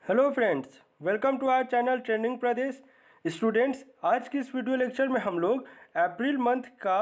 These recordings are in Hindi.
Hello friends, welcome to our channel trending Pradesh. Students, आज की इस वीडियो लेक्चर में हम लोग अप्रैल मंथ का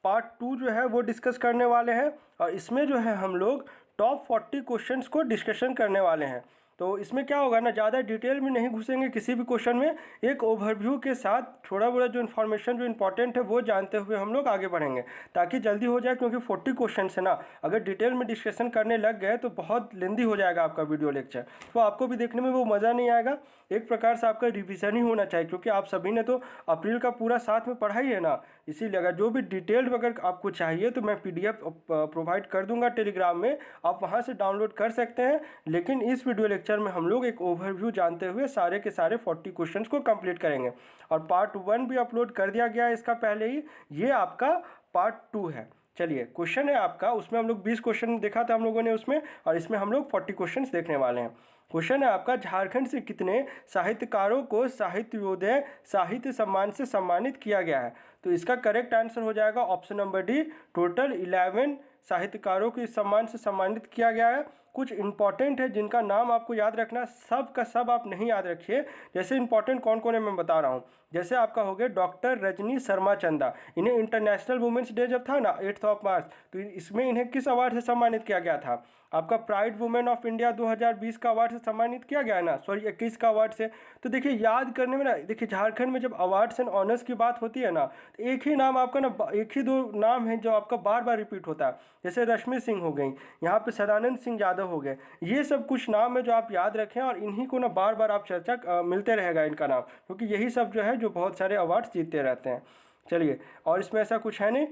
पार्ट 2 जो है वो डिस्कस करने वाले हैं और इसमें जो है हम लोग टॉप 40 क्वेश्चंस को डिस्कशन करने वाले हैं। तो इसमें क्या होगा ना, ज़्यादा डिटेल में नहीं घुसेंगे किसी भी क्वेश्चन में, एक ओवरव्यू के साथ थोड़ा बड़ा जो इन्फॉर्मेशन जो इंपॉर्टेंट है वो जानते हुए हम लोग आगे बढ़ेंगे ताकि जल्दी हो जाए, क्योंकि 40 क्वेश्चन है ना, अगर डिटेल में डिस्कशन करने लग गए तो बहुत लेंदी हो जाएगा आपका वीडियो लेक्चर, तो आपको भी देखने में वो मज़ा नहीं आएगा। एक प्रकार से आपका रिविज़न ही होना चाहिए, क्योंकि आप सभी ने तो अप्रैल का पूरा साथ में पढ़ा ही है ना, इसीलिए अगर जो भी डिटेल्ड अगर आपको चाहिए तो मैं PDF प्रोवाइड कर दूंगा टेलीग्राम में, आप वहां से डाउनलोड कर सकते हैं। लेकिन इस वीडियो लेक्चर में हम लोग एक ओवरव्यू जानते हुए सारे के सारे 40 क्वेश्चंस को कंप्लीट करेंगे और पार्ट 1 भी अपलोड कर दिया गया है इसका पहले ही, ये आपका पार्ट 2 है। चलिए, क्वेश्चन है आपका, उसमें हम लोग 20 क्वेश्चन देखा था हम लोगों ने उसमें, और इसमें हम लोग 40 क्वेश्चंस देखने वाले हैं। क्वेश्चन है आपका, झारखंड से कितने साहित्यकारों को साहित्योदय साहित्य सम्मान से सम्मानित किया गया है? तो इसका करेक्ट आंसर हो जाएगा ऑप्शन नंबर डी, टोटल 11 साहित्यकारों को इस सम्मान से सम्मानित किया गया है। कुछ इंपॉर्टेंट है जिनका नाम आपको याद रखना, सब का सब आप नहीं याद रखिए। जैसे इंपॉर्टेंट कौन कौन है मैं बता रहा हूँ, जैसे आपका हो गया डॉक्टर रजनी शर्मा चंदा, इन्हें इंटरनेशनल वुमेंस डे जब था ना 8 मार्च, तो इसमें इन्हें किस अवार्ड से सम्मानित किया गया था? आपका प्राइड वुमेन ऑफ इंडिया 2020 का अवार्ड से सम्मानित किया गया है ना, सॉरी 21 का अवार्ड से। तो देखिए याद करने में ना, देखिए झारखंड में जब अवार्ड्स एंड ऑनर्स की बात होती है ना, तो एक ही नाम आपका ना, एक ही दो नाम है जो आपका बार बार रिपीट होता है। जैसे रश्मि सिंह हो गई, यहाँ पे सदानंद सिंह यादव हो गए, ये सब कुछ नाम है जो आप याद रखें और इन्हीं को ना बार बार आप चर्चा मिलते रहेगा इनका नाम, क्योंकि यही सब जो है जो बहुत सारे अवार्ड्स जीतते रहते हैं। चलिए, और इसमें ऐसा कुछ है नहीं।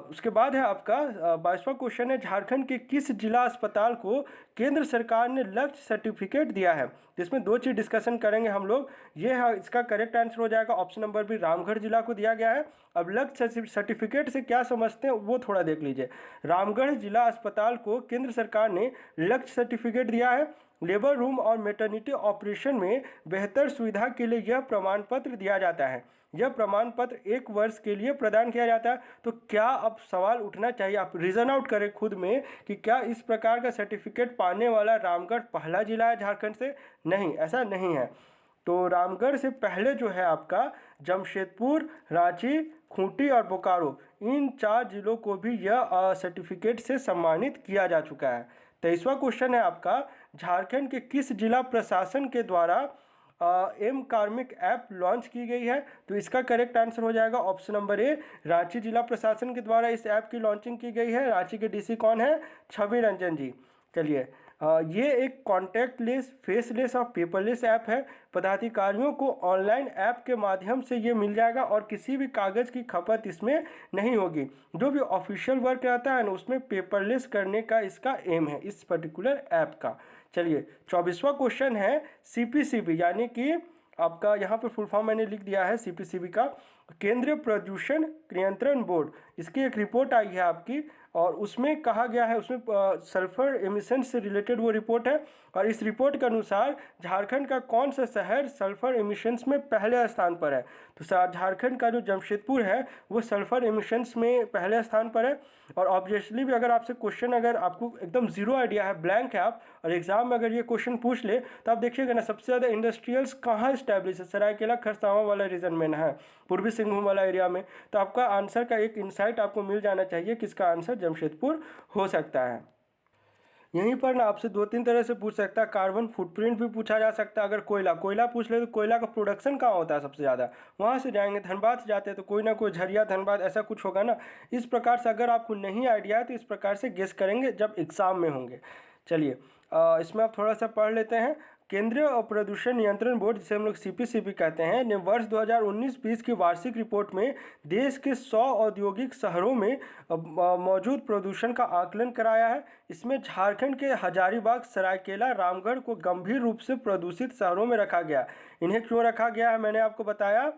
उसके बाद है आपका 22वां क्वेश्चन है, झारखंड के किस जिला अस्पताल को केंद्र सरकार ने लक्ष्य सर्टिफिकेट दिया है? जिसमें दो चीज़ डिस्कशन करेंगे हम लोग। ये है इसका करेक्ट आंसर हो जाएगा ऑप्शन नंबर बी, रामगढ़ जिला को दिया गया है। अब लक्ष्य सर्टिफिकेट से क्या समझते हैं वो थोड़ा देख लीजिए। रामगढ़ जिला अस्पताल को केंद्र सरकार ने लक्ष्य सर्टिफिकेट दिया है। लेबर रूम और मैटरनिटी ऑपरेशन में बेहतर सुविधा के लिए यह प्रमाण पत्र दिया जाता है। यह प्रमाण पत्र 1 वर्ष के लिए प्रदान किया जाता है। तो क्या अब सवाल उठना चाहिए, आप रीजन आउट करें खुद में कि क्या इस प्रकार का सर्टिफिकेट पाने वाला रामगढ़ पहला जिला है झारखंड से? नहीं, ऐसा नहीं है। तो रामगढ़ से पहले जो है आपका जमशेदपुर, रांची, खूंटी और बोकारो, इन 4 जिलों को भी यह सर्टिफिकेट से सम्मानित किया जा चुका है। 23वां क्वेश्चन है आपका, झारखंड के किस जिला प्रशासन के द्वारा एम कार्मिक ऐप लॉन्च की गई है? तो इसका करेक्ट आंसर हो जाएगा ऑप्शन नंबर ए, रांची जिला प्रशासन के द्वारा इस ऐप की लॉन्चिंग की गई है। रांची के DC कौन है? छवि रंजन जी। चलिए, ये एक कॉन्टैक्टलेस, फेसलेस और पेपरलेस ऐप है। पदाधिकारियों को ऑनलाइन ऐप के माध्यम से ये मिल जाएगा और किसी भी कागज़ की खपत इसमें नहीं होगी। जो भी ऑफिशियल वर्क रहता है ना, उसमें पेपरलेस करने का इसका एम है इस पर्टिकुलर ऐप का। चलिए, 24वां क्वेश्चन है, CPCB यानी कि आपका यहाँ पर फुल फॉर्म मैंने लिख दिया है CPCB का, केंद्रीय प्रदूषण नियंत्रण बोर्ड। इसकी एक रिपोर्ट आई है आपकी और उसमें कहा गया है, उसमें सल्फर एमिशन से रिलेटेड वो रिपोर्ट है और इस रिपोर्ट के अनुसार झारखंड का कौन सा शहर सल्फर एमिशंस में पहले स्थान पर है? तो झारखंड का जो जमशेदपुर है वो सल्फर एमिशंस में पहले स्थान पर है। और ऑब्वियसली भी अगर आपसे क्वेश्चन, अगर आपको एकदम जीरो आइडिया है, ब्लैंक है आप, और एग्जाम में अगर ये क्वेश्चन पूछ ले तो आप देखिएगा ना, सबसे ज़्यादा इंडस्ट्रियल्स कहाँ स्टैब्लिश है? सरायकेला खरसावां वाला रीजन में है, पूर्वी सिंहभूम वाला एरिया में। तो आपका आंसर का एक इंसाइट आपको मिल जाना चाहिए किसका आंसर जमशेदपुर हो सकता है। यहीं पर ना आपसे 2-3 तरह से पूछ सकता है, कार्बन फुटप्रिंट भी पूछा जा सकता है। अगर कोयला पूछ ले तो कोयला का प्रोडक्शन कहाँ होता है सबसे ज़्यादा, वहाँ से जाएंगे। धनबाद से जाते हैं तो कोई ना कोई झरिया धनबाद ऐसा कुछ होगा ना। इस प्रकार से अगर आपको नहीं आइडिया है तो इस प्रकार से गेस करेंगे जब एग्ज़ाम में होंगे। चलिए, इसमें आप थोड़ा सा पढ़ लेते हैं। केंद्रीय प्रदूषण नियंत्रण बोर्ड, जिसे हम लोग CPCB कहते हैं, ने वर्ष 2019-20 की वार्षिक रिपोर्ट में देश के 100 औद्योगिक शहरों में मौजूद प्रदूषण का आकलन कराया है। इसमें झारखंड के हजारीबाग, सरायकेला, रामगढ़ को गंभीर रूप से प्रदूषित शहरों में रखा गया। इन्हें क्यों रखा गया है मैंने आपको बताया,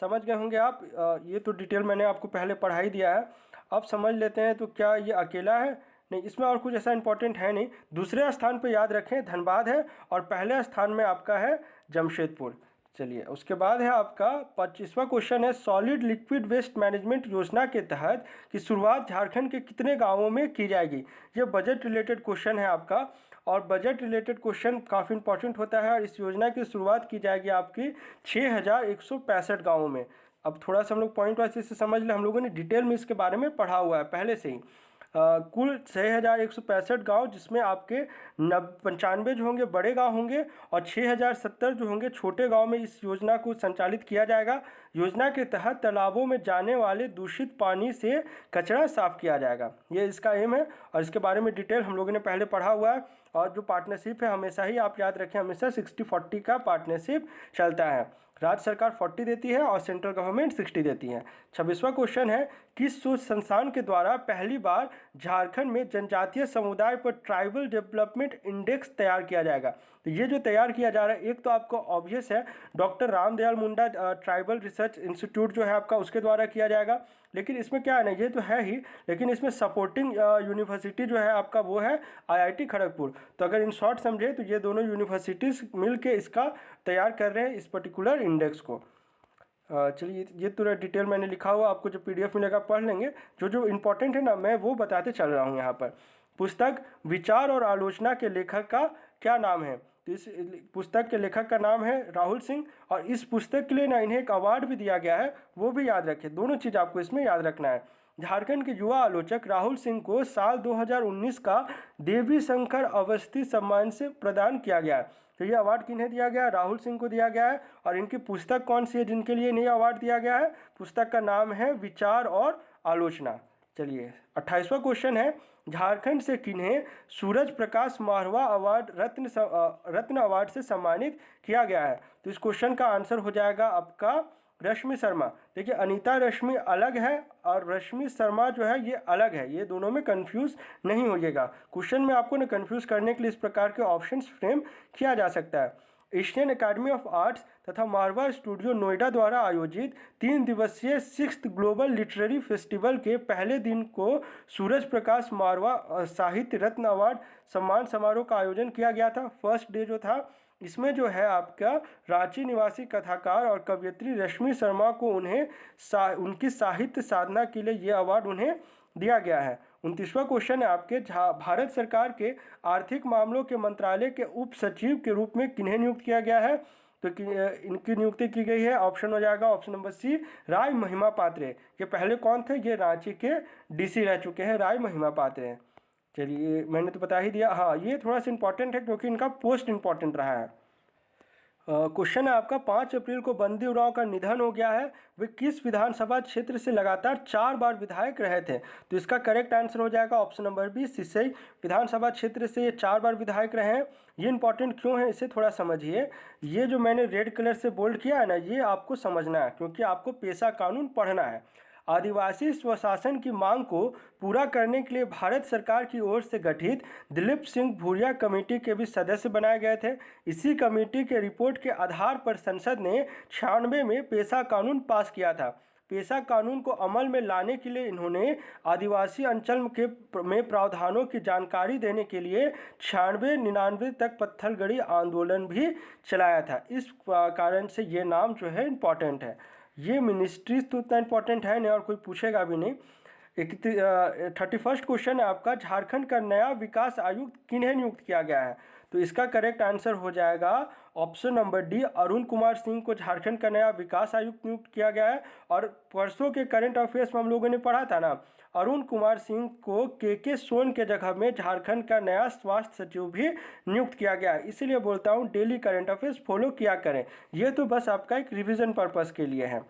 समझ गए होंगे आप। ये तो डिटेल मैंने आपको पहले पढ़ा ही दिया है, अब समझ लेते हैं। तो क्या ये अकेला है? नहीं, इसमें और कुछ ऐसा इंपॉर्टेंट है नहीं। दूसरे स्थान पर याद रखें धनबाद है और पहले स्थान में आपका है जमशेदपुर। चलिए, उसके बाद है आपका 25वां क्वेश्चन है, सॉलिड लिक्विड वेस्ट मैनेजमेंट योजना के तहत की शुरुआत झारखंड के कितने गांवों में की जाएगी? ये बजट रिलेटेड क्वेश्चन है आपका और बजट रिलेटेड क्वेश्चन काफ़ी इंपॉर्टेंट होता है। और इस योजना की शुरुआत की जाएगी आपकी 6165 गाँवों में। अब थोड़ा सा हम लोग पॉइंट वाइज से समझ लें, हम लोगों ने डिटेल में इसके बारे में पढ़ा हुआ है पहले से ही। कुल 6165 गाँव, जिसमें आपके 95 जो होंगे बड़े गांव होंगे और 6070 जो होंगे छोटे गांव में इस योजना को संचालित किया जाएगा। योजना के तहत तालाबों में जाने वाले दूषित पानी से कचरा साफ किया जाएगा, ये इसका एम है। और इसके बारे में डिटेल हम लोगों ने पहले पढ़ा हुआ है। और जो पार्टनरशिप है, हमेशा ही आप याद रखें, हमेशा 60-40 का पार्टनरशिप चलता है। राज्य सरकार 40 देती है और सेंट्रल गवर्नमेंट 60 देती है। 26वां क्वेश्चन है, किस शोध संस्थान के द्वारा पहली बार झारखंड में जनजातीय समुदाय पर ट्राइबल डेवलपमेंट इंडेक्स तैयार किया जाएगा? तो ये जो तैयार किया जा रहा है, एक तो आपको ऑब्वियस है doctor Ramdayal Munda tribal research institute जो है आपका, उसके द्वारा किया जाएगा। लेकिन इसमें क्या है ना, ये तो है ही, लेकिन इसमें सपोर्टिंग यूनिवर्सिटी जो है आपका वो है IIT खड़गपुर। तो अगर इन शॉर्ट समझे तो ये दोनों यूनिवर्सिटीज़ मिल के इसका तैयार कर रहे हैं इस पर्टिकुलर इंडेक्स को। चलिए, ये पूरा डिटेल मैंने लिखा हुआ, आपको जो PDF मिलेगा पढ़ लेंगे। जो जो इम्पोर्टेंट है ना, मैं वो बताते चल रहा हूँ यहाँ पर। पुस्तक विचार और आलोचना के लेखक का क्या नाम है? तो इस पुस्तक के लेखक का नाम है राहुल सिंह। और इस पुस्तक के लिए ना इन्हें एक अवार्ड भी दिया गया है, वो भी याद रखें। दोनों चीज़ आपको इसमें याद रखना है। झारखंड के युवा आलोचक राहुल सिंह को साल 2019 का देवी शंकर अवस्थी सम्मान से प्रदान किया गया। तो ये अवार्ड किन्हें दिया गया? राहुल सिंह को दिया गया है। और इनकी पुस्तक कौन सी है जिनके लिए इन्हें अवार्ड दिया गया है? पुस्तक का नाम है विचार और आलोचना। चलिए, 28वां क्वेश्चन है, झारखंड से किन्हें सूरज प्रकाश मारवा अवार्ड रत्न अवार्ड से सम्मानित किया गया है? तो इस क्वेश्चन का आंसर हो जाएगा आपका रश्मि शर्मा। देखिए, अनीता रश्मि अलग है और रश्मि शर्मा जो है ये अलग है, ये दोनों में कंफ्यूज नहीं होइएगा। क्वेश्चन में आपको ना कंफ्यूज करने के लिए इस प्रकार के ऑप्शंस फ्रेम किया जा सकता है। एशियन एकेडमी ऑफ आर्ट्स तथा मारवा स्टूडियो नोएडा द्वारा आयोजित 3 दिवसीय 6th ग्लोबल लिटरेरी फेस्टिवल के पहले दिन को सूरज प्रकाश मारवा साहित्य रत्न अवार्ड सम्मान समारोह का आयोजन किया गया था। फर्स्ट डे जो था, इसमें जो है आपका रांची निवासी कथाकार और कवयित्री रश्मि शर्मा को उनकी साहित्य साधना के लिए ये अवार्ड उन्हें दिया गया है। 29वां क्वेश्चन है आपके, भारत सरकार के आर्थिक मामलों के मंत्रालय के उप सचिव के रूप में किन्हें नियुक्त किया गया है? तो इनकी नियुक्ति की गई है, ऑप्शन हो जाएगा ऑप्शन नंबर सी, राय महिमा पात्रे। ये पहले कौन थे? ये रांची के DC रह चुके हैं, राय महिमा पात्रे। चलिए, मैंने तो बता ही दिया। हाँ, ये थोड़ा सा इंपॉर्टेंट है क्योंकि इनका पोस्ट इंपॉर्टेंट रहा है। क्वेश्चन है आपका, 5 अप्रैल को बंदी उरांव का निधन हो गया है, वे किस विधानसभा क्षेत्र से लगातार 4 बार विधायक रहे थे? तो इसका करेक्ट आंसर हो जाएगा ऑप्शन नंबर बी, सिसई विधानसभा क्षेत्र से ये 4 बार विधायक रहे हैं। ये इंपॉर्टेंट क्यों है, इसे थोड़ा समझिए। ये जो मैंने रेड कलर से बोल्ड किया है ना, ये आपको समझना है क्योंकि आपको पेशा कानून पढ़ना है। आदिवासी स्वशासन की मांग को पूरा करने के लिए भारत सरकार की ओर से गठित दिलीप सिंह भूरिया कमेटी के भी सदस्य बनाए गए थे। इसी कमेटी के रिपोर्ट के आधार पर संसद ने 96 में पेशा कानून पास किया था। पेशा कानून को अमल में लाने के लिए इन्होंने आदिवासी अंचल में प्रावधानों की जानकारी देने के लिए 96-99 तक पत्थलगड़ी आंदोलन भी चलाया था। इस कारण से ये नाम जो है इम्पॉर्टेंट है। ये मिनिस्ट्रीज तो उतना इंपॉर्टेंट है नहीं और कोई पूछेगा भी नहीं। 31st क्वेश्चन है आपका, झारखंड का नया विकास आयुक्त किन्हें नियुक्त किया गया है? तो इसका करेक्ट आंसर हो जाएगा option number D, Arun Kumar Singh को झारखंड का नया विकास आयुक्त नियुक्त किया गया है। और परसों के करंट अफेयर्स में हम लोगों ने पढ़ा था ना, अरुण कुमार सिंह को के सोन के जगह में झारखंड का नया स्वास्थ्य सचिव भी नियुक्त किया गया है। इसीलिए बोलता हूँ डेली करंट अफेयर्स फॉलो किया करें, ये तो बस आपका एक रिविजन पर्पस के लिए है।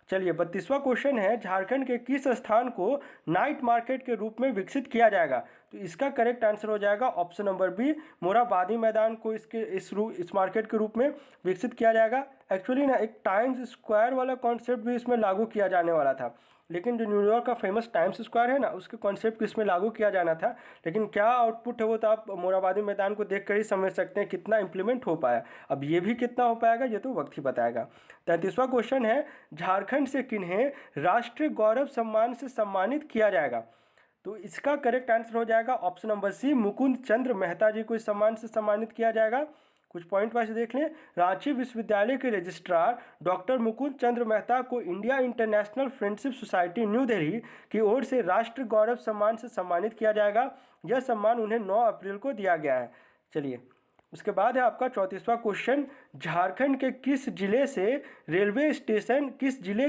चलिए, 32वां क्वेश्चन है, झारखंड के किस स्थान को नाइट मार्केट के रूप में विकसित किया जाएगा? तो इसका करेक्ट आंसर हो जाएगा ऑप्शन नंबर बी, मोराबादी मैदान को इस मार्केट के रूप में विकसित किया जाएगा। एक्चुअली ना एक टाइम्स स्क्वायर वाला कॉन्सेप्ट भी इसमें लागू किया जाने वाला था, लेकिन जो न्यूयॉर्क का फेमस टाइम्स स्क्वायर है ना, उसके कॉन्सेप्ट को इसमें लागू किया जाना था। लेकिन क्या आउटपुट है वो तो आप मोराबादी मैदान को देख कर ही समझ सकते हैं कितना इंप्लीमेंट हो पाया। अब ये भी कितना हो पाएगा ये तो वक्त ही बताएगा। 33वां क्वेश्चन है, झारखंड से किन्हें राष्ट्रीय गौरव सम्मान से सम्मानित किया जाएगा? तो इसका करेक्ट आंसर हो जाएगा ऑप्शन नंबर सी, मुकुंद चंद्र मेहता जी को इस सम्मान से सम्मानित किया जाएगा। कुछ पॉइंट वाइज देख लें। रांची विश्वविद्यालय के रजिस्ट्रार डॉक्टर मुकुंद चंद्र मेहता को India international friendship society new Delhi की ओर से राष्ट्रीय गौरव सम्मान से सम्मानित किया जाएगा। यह सम्मान उन्हें 9 अप्रैल को दिया गया है। चलिए, उसके बाद है आपका 34वां क्वेश्चन, झारखंड के किस जिले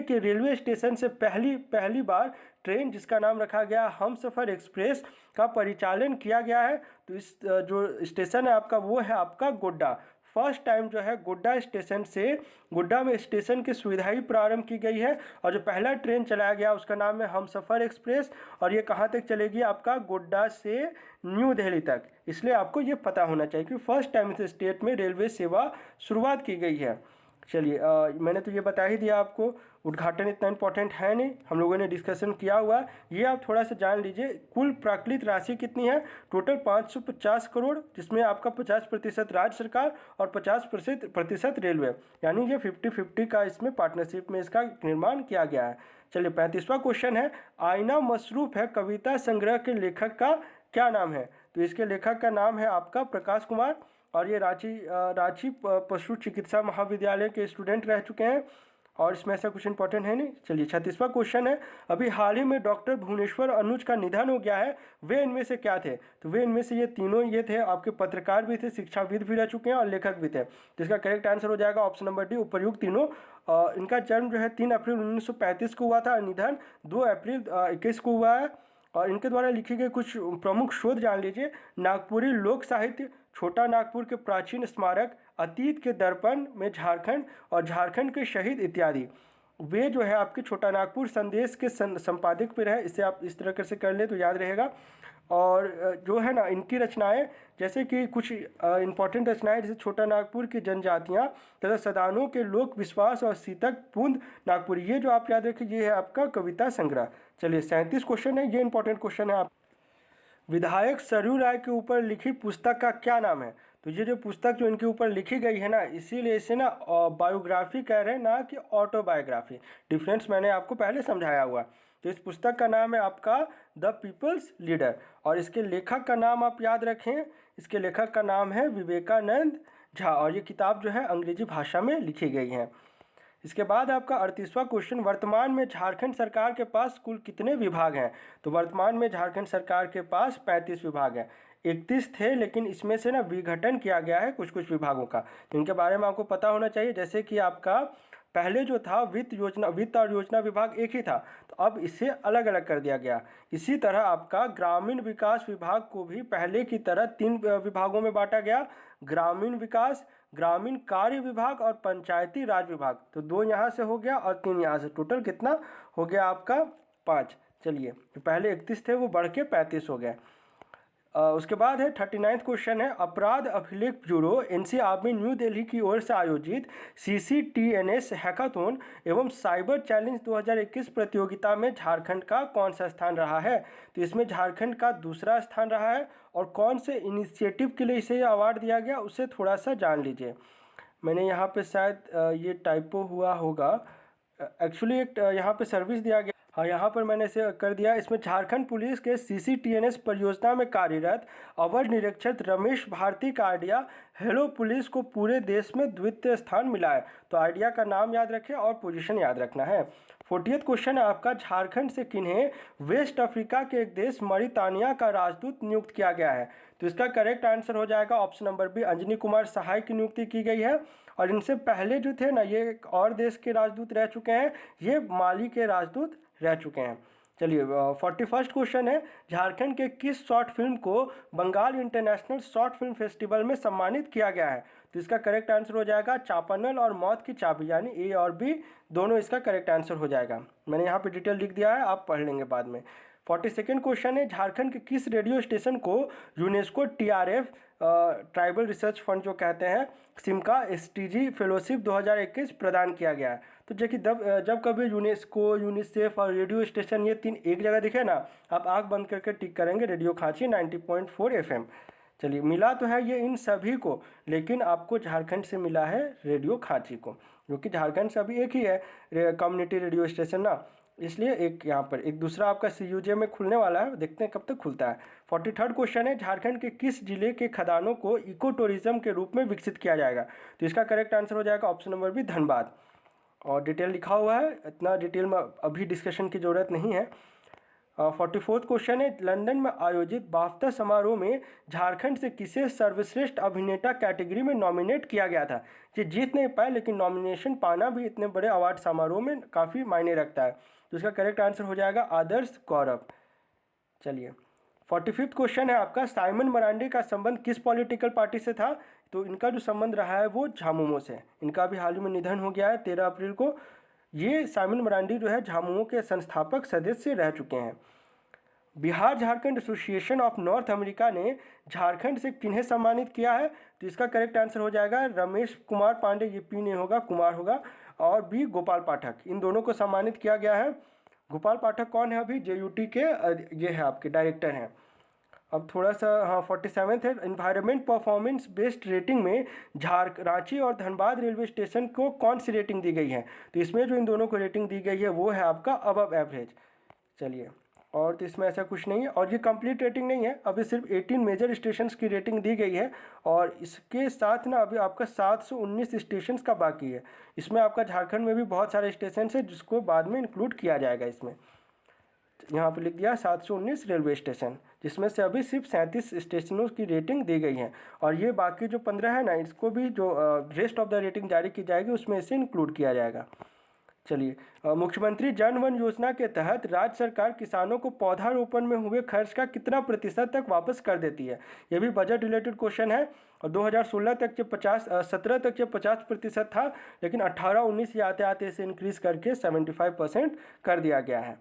के रेलवे स्टेशन से पहली बार ट्रेन जिसका नाम रखा गया हमसफ़र एक्सप्रेस का परिचालन किया गया है? तो इस जो स्टेशन है आपका वो है आपका गोड्डा। फर्स्ट टाइम जो है गोड्डा में स्टेशन की सुविधा ही प्रारंभ की गई है और जो पहला ट्रेन चलाया गया उसका नाम है हमसफ़र एक्सप्रेस और ये कहाँ तक चलेगी आपका गोड्डा से न्यू दिल्ली तक। इसलिए आपको ये पता होना चाहिए कि फर्स्ट टाइम इस स्टेट में रेलवे सेवा शुरुआत की गई है। चलिए, मैंने तो ये बता ही दिया आपको, उद्घाटन इतना इंपॉर्टेंट है नहीं, हम लोगों ने डिस्कशन किया हुआ। ये आप थोड़ा सा जान लीजिए, कुल प्राकृतिक राशि कितनी है? टोटल 550 करोड़, जिसमें आपका 50% राज्य सरकार और 50% रेलवे, यानी ये 50-50 का इसमें पार्टनरशिप में इसका निर्माण किया गया है। चलिए, 35वां क्वेश्चन है, आईना मसरूफ है कविता संग्रह के लेखक का क्या नाम है? तो इसके लेखक का नाम है आपका प्रकाश कुमार और ये रांची पशु चिकित्सा महाविद्यालय के स्टूडेंट रह चुके हैं और इसमें ऐसा कुछ इंपॉर्टेंट है नहीं। चलिए, 36वां क्वेश्चन है, अभी हाल ही में डॉक्टर भुवनेश्वर अनुज का निधन हो गया है, वे इनमें से क्या थे? तो वे इनमें से ये तीनों ये थे, आपके पत्रकार भी थे, शिक्षाविद भी रह चुके हैं और लेखक भी थे। तो इसका करेक्ट आंसर हो जाएगा ऑप्शन नंबर डी, उपर्युक्त तीनों। इनका जन्म जो है 3 अप्रैल 1935 को हुआ था और निधन 2 अप्रैल 21 को हुआ है। और इनके द्वारा लिखे गए कुछ प्रमुख शोध जान लीजिए, नागपुरी लोक साहित्य, छोटा नागपुर के प्राचीन स्मारक, अतीत के दर्पण में झारखंड और झारखंड के शहीद इत्यादि। वे जो है आपके छोटा नागपुर संदेश के संपादक पे रहे, इसे आप इस तरह से कर ले तो याद रहेगा। और जो है ना इनकी रचनाएं, जैसे कि कुछ इंपॉर्टेंट रचनाएं जैसे छोटा नागपुर की जनजातियां तथा सदानों के लोक विश्वास और सीतक पूंद नागपुर, ये जो आप याद रखिए, ये है आपका कविता संग्रह। चलिए, 37 क्वेश्चन है, ये इंपॉर्टेंट क्वेश्चन है आप, विधायक सरयू राय के ऊपर लिखी पुस्तक का क्या नाम है? तो ये जो पुस्तक जो इनके ऊपर लिखी गई है ना, इसीलिए इसे ना बायोग्राफी कह रहे हैं, ना कि ऑटोबायोग्राफी। डिफरेंस मैंने आपको पहले समझाया हुआ। तो इस पुस्तक का नाम है आपका द पीपल्स लीडर और इसके लेखक का नाम आप याद रखें, इसके लेखक का नाम है विवेकानंद झा और ये किताब जो है अंग्रेजी भाषा में लिखी गई है। इसके बाद आपका 38वां क्वेश्चन, वर्तमान में झारखंड सरकार के पास कुल कितने विभाग हैं? तो वर्तमान में झारखंड सरकार के पास 35 विभाग हैं। 31 थे लेकिन इसमें से ना विघटन किया गया है कुछ विभागों का, जिनके बारे में आपको पता होना चाहिए। जैसे कि आपका पहले जो था वित्त और योजना विभाग एक ही था, तो अब इसे अलग अलग कर दिया गया। इसी तरह आपका ग्रामीण विकास विभाग को भी पहले की तरह 3 विभागों में बांटा गया, ग्रामीण विकास, ग्रामीण कार्य विभाग और पंचायती राज विभाग। तो 2 यहाँ से हो गया और 3 यहाँ से, टोटल कितना हो गया आपका 5। चलिए, तो पहले 31 थे वो बढ़ के 35 हो गए। उसके बाद है 39वां क्वेश्चन है, अपराध अभिलेख ब्यूरो एनसीआरबी न्यू दिल्ली की ओर से आयोजित CCTNS हैकाथॉन एवं साइबर चैलेंज 2021 प्रतियोगिता में झारखंड का कौन सा स्थान रहा है? तो इसमें झारखंड का दूसरा स्थान रहा है और कौन से इनिशिएटिव के लिए इसे अवार्ड दिया गया उसे थोड़ा सा जान लीजिए। मैंने यहाँ पे शायद ये टाइपो हुआ होगा, एक्चुअली एक यहाँ पे सर्विस दिया गया, हाँ यहाँ पर मैंने इसे कर दिया। इसमें झारखंड पुलिस के CCTNS परियोजना में कार्यरत अवर निरीक्षक रमेश भारती का आइडिया हेलो पुलिस को पूरे देश में द्वितीय स्थान मिला है। तो आइडिया का नाम याद रखें और पोजीशन याद रखना है। 40वां क्वेश्चन है आपका, झारखंड से किन्हें वेस्ट अफ्रीका के एक देश मॉरिटानिया का राजदूत नियुक्त किया गया है? तो इसका करेक्ट आंसर हो जाएगा option number B, Anjani Kumar Sahay की नियुक्ति की गई है। और इनसे पहले जो थे ना, ये एक और देश के राजदूत रह चुके हैं, ये माली के राजदूत रह चुके हैं। चलिए, 41वां क्वेश्चन है, झारखंड के किस शॉर्ट फिल्म को Bengal international short film festival में सम्मानित किया गया है? तो इसका करेक्ट आंसर हो जाएगा चापनल और मौत की चाबी, यानी ए और बी दोनों इसका करेक्ट आंसर हो जाएगा। मैंने यहाँ पे डिटेल लिख दिया है, आप पढ़ लेंगे बाद में। 42वां क्वेश्चन है, झारखंड के किस रेडियो स्टेशन को UNESCO TRF tribal research fund जो कहते हैं सिमका STG फेलोशिप 2021 प्रदान किया गया है? तो देखिए, जब कभी यूनेस्को, यूनिसेफ और रेडियो स्टेशन ये 3 एक जगह दिखे ना, आप आंख बंद करके टिक करेंगे रेडियो खांची 90.4 FM। चलिए, मिला तो है ये इन सभी को, लेकिन आपको झारखंड से मिला है रेडियो खांची को, जो कि झारखंड से अभी एक ही है कम्युनिटी रेडियो स्टेशन ना, इसलिए एक यहाँ पर एक दूसरा आपका CUJ में खुलने वाला है, देखते हैं कब तक खुलता है। 43वां क्वेश्चन है, झारखंड के किस जिले के खदानों को इको टूरिज्म के रूप में विकसित किया जाएगा? तो इसका करेक्ट आंसर हो जाएगा ऑप्शन नंबर बी, धनबाद। और डिटेल लिखा हुआ है, इतना डिटेल में अभी डिस्कशन की ज़रूरत नहीं है। 44 क्वेश्चन है, लंदन में आयोजित बाफ्ता समारोह में झारखंड से किसे सर्वश्रेष्ठ अभिनेता कैटेगरी में नॉमिनेट किया गया था। ये जीत नहीं पाए, लेकिन नॉमिनेशन पाना भी इतने बड़े अवार्ड समारोह में काफ़ी मायने रखता है। तो इसका करेक्ट आंसर हो जाएगा आदर्श गौरव। चलिए 45वां क्वेश्चन है आपका, साइमन मरांडी का संबंध किस पॉलिटिकल पार्टी से था। तो इनका जो संबंध रहा है वो झामुमो से। इनका भी हाल ही में निधन हो गया है 13 अप्रैल को। ये साइमन मरांडी जो है झामुमो के संस्थापक सदस्य रह चुके हैं। Bihar Jharkhand association of north America ने झारखंड से किन्हें सम्मानित किया है। तो इसका करेक्ट आंसर हो जाएगा रमेश कुमार पांडे, ये पी नहीं होगा, कुमार होगा, और बी गोपाल पाठक, इन दोनों को सम्मानित किया गया है। गोपाल पाठक कौन है, अभी JUT के ये है आपके डायरेक्टर हैं। अब थोड़ा सा, हाँ 47 है, इन्वायरमेंट परफॉर्मेंस बेस्ड रेटिंग में रांची और धनबाद रेलवे स्टेशन को कौन सी रेटिंग दी गई है। तो इसमें जो इन दोनों को रेटिंग दी गई है वो है आपका अबव एवरेज। चलिए, और तो इसमें ऐसा कुछ नहीं है, और ये कंप्लीट रेटिंग नहीं है, अभी सिर्फ 18 मेजर स्टेशंस की रेटिंग दी गई है, और इसके साथ ना अभी आपका 719 स्टेशंस का बाकी है। इसमें आपका झारखंड में भी बहुत सारे स्टेशन है जिसको बाद में इंक्लूड किया जाएगा। इसमें यहाँ पे लिख दिया 719 रेलवे स्टेशन, जिसमें से अभी सिर्फ 37 स्टेशनों की रेटिंग दी गई है, और ये बाकी जो 15 है ना, इसको भी जो रेस्ट ऑफ द रेटिंग जारी की जाएगी उसमें इसे इंक्लूड किया जाएगा। चलिए, मुख्यमंत्री जन वन योजना के तहत राज्य सरकार किसानों को पौधारोपण में हुए खर्च का कितना प्रतिशत तक वापस कर देती है। यह भी बजट रिलेटेड क्वेश्चन है, और 2016 तक के 17 तक के 50% था, लेकिन 18-19 आते आते इसे इंक्रीज करके 75% कर दिया गया है।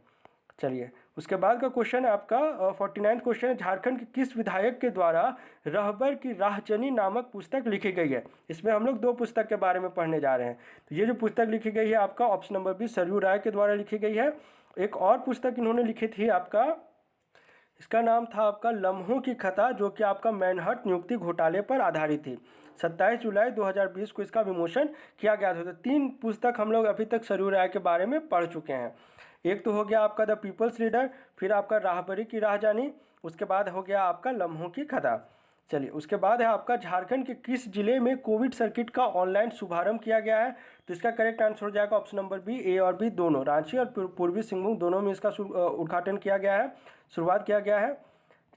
चलिए, उसके बाद का क्वेश्चन है आपका 49वां क्वेश्चन है, झारखंड के किस विधायक के द्वारा रहबर की राहचनी नामक पुस्तक लिखी गई है। इसमें हम लोग 2 पुस्तक के बारे में पढ़ने जा रहे हैं। तो ये जो पुस्तक लिखी गई है आपका ऑप्शन नंबर बी सरयू राय के द्वारा लिखी गई है। एक और पुस्तक इन्होंने लिखी थी आपका, इसका नाम था आपका लम्हों की खता, जो कि आपका मैनहट्ट नियुक्ति घोटाले पर आधारित थी। 27 जुलाई 2020 को इसका विमोचन किया गया था। तो 3 पुस्तक हम लोग अभी तक सरयू राय के बारे में पढ़ चुके हैं। एक तो हो गया आपका द पीपल्स लीडर, फिर आपका राहबरी की राहजानी, उसके बाद हो गया आपका लम्हों की खता। चलिए, उसके बाद है आपका झारखंड के किस जिले में कोविड सर्किट का ऑनलाइन शुभारंभ किया गया है। तो इसका करेक्ट आंसर हो जाएगा ऑप्शन नंबर बी, ए और बी दोनों, रांची और पूर्वी सिंहभूम दोनों में इसका उद्घाटन किया गया है, शुरुआत किया गया है।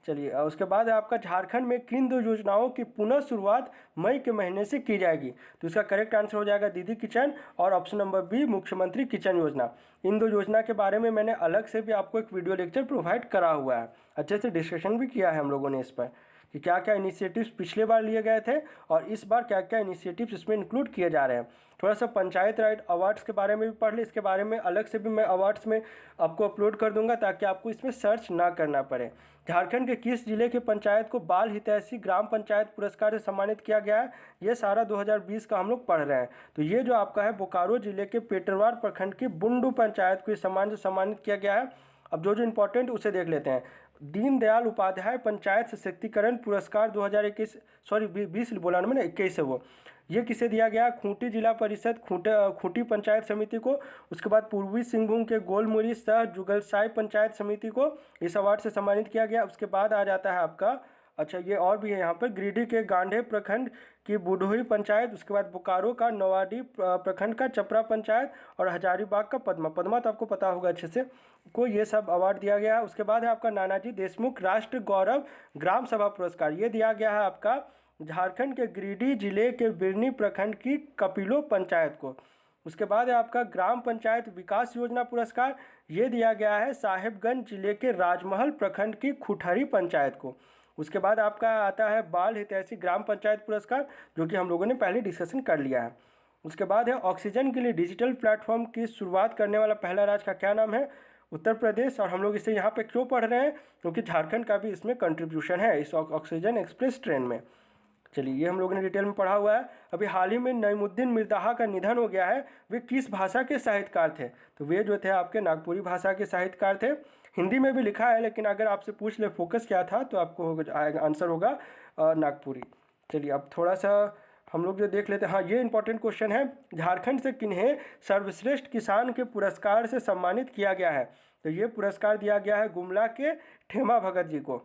चलिए, उसके बाद है आपका झारखंड में किन 2 योजनाओं की पुनः शुरुआत मई के महीने से की जाएगी। तो इसका करेक्ट आंसर हो जाएगा दीदी किचन और ऑप्शन नंबर बी मुख्यमंत्री किचन योजना। इन 2 योजना के बारे में मैंने अलग से भी आपको एक वीडियो लेक्चर प्रोवाइड करा हुआ है, अच्छे से डिस्कशन भी किया है हम लोगों ने इस पर कि क्या क्या इनिशिएटिव्स पिछले बार लिए गए थे और इस बार क्या क्या इनिशिएटिव्स इसमें इंक्लूड किए जा रहे हैं। थोड़ा सा पंचायत राज अवार्ड्स के बारे में भी पढ़ ले, इसके बारे में अलग से भी मैं अवार्ड्स में आपको अपलोड कर दूंगा ताकि आपको इसमें सर्च ना करना पड़े। झारखंड के किस जिले के पंचायत को बाल हितैषी ग्राम पंचायत पुरस्कार से सम्मानित किया गया है, ये सारा 2020 का हम लोग पढ़ रहे हैं। तो ये जो आपका है बोकारो जिले के पेटरवार प्रखंड की बुंडू पंचायत को सम्मानित किया गया है। अब जो इम्पोर्टेंट उसे देख लेते हैं। दीनदयाल उपाध्याय पंचायत सशक्तिकरण पुरस्कार 2021 20 बोला ना मैंने, 21 है वो, ये किसे दिया गया। खूंटी जिला परिषद खूंटी पंचायत समिति को। उसके बाद पूर्वी सिंहभूम के गोलमुरी सह जुगलसाई पंचायत समिति को इस अवार्ड से सम्मानित किया गया। उसके बाद आ जाता है आपका, अच्छा ये और भी है यहाँ पर, गिरिडीह के गांधे प्रखंड की बुढ़ोई पंचायत, उसके बाद बोकारो का नवाडी प्रखंड का चपरा पंचायत और हजारीबाग का पद्मा तो आपको पता होगा अच्छे से, को ये सब अवार्ड दिया गया है। उसके बाद है आपका नानाजी देशमुख राष्ट्र गौरव ग्राम सभा पुरस्कार, ये दिया गया है आपका झारखंड के गिरिडीह जिले के बिरनी प्रखंड की कपिलो पंचायत को। उसके बाद है आपका ग्राम पंचायत विकास योजना पुरस्कार, ये दिया गया है साहेबगंज जिले के राजमहल प्रखंड की खुठरी पंचायत को। उसके बाद आपका आता है बाल हितैषी ग्राम पंचायत पुरस्कार, जो कि हम लोगों ने पहले डिस्कशन कर लिया है। उसके बाद है ऑक्सीजन के लिए डिजिटल प्लेटफॉर्म की शुरुआत करने वाला पहला राज्य का क्या नाम है, उत्तर प्रदेश। और हम लोग इसे यहाँ पे क्यों पढ़ रहे हैं, क्योंकि झारखंड का भी इसमें कंट्रीब्यूशन है इस ऑक्सीजन एक्सप्रेस ट्रेन में। चलिए, ये हम लोगों ने डिटेल में पढ़ा हुआ है। अभी हाल ही में नईमुद्दीन मिर्दाहा का निधन हो गया है। वे किस भाषा के साहित्यकार थे, तो वे जो थे आपके नागपुरी भाषा के साहित्यकार थे। हिंदी में भी लिखा है, लेकिन अगर आपसे पूछ ले फोकस क्या था तो आपको आंसर होगा नागपुरी। चलिए, अब थोड़ा सा हम लोग जो देख लेते हैं, हाँ ये इंपॉर्टेंट क्वेश्चन है, झारखंड से किन्हें सर्वश्रेष्ठ किसान के पुरस्कार से सम्मानित किया गया है। तो ये पुरस्कार दिया गया है गुमला के ठेमा भगत जी को।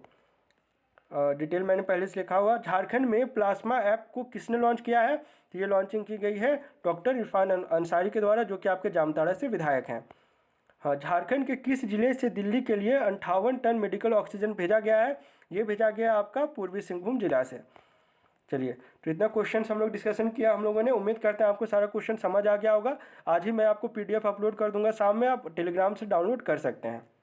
डिटेल मैंने पहले से लिखा हुआ। झारखंड में प्लाज्मा ऐप को किसने लॉन्च किया है, तो ये लॉन्चिंग की गई है डॉक्टर इरफान अंसारी के द्वारा, जो कि आपके जामताड़ा से विधायक हैं। हाँ, झारखंड के किस जिले से दिल्ली के लिए 58 टन मेडिकल ऑक्सीजन भेजा गया है? ये भेजा गया आपका पूर्वी सिंहभूम जिला से। चलिए, तो इतना क्वेश्चन हम लोग डिस्कशन किया हम लोगों ने। उम्मीद करते हैं आपको सारा क्वेश्चन समझ आ गया होगा। आज ही मैं आपको PDF अपलोड कर दूंगा शाम में, आप टेलीग्राम से डाउनलोड कर सकते हैं।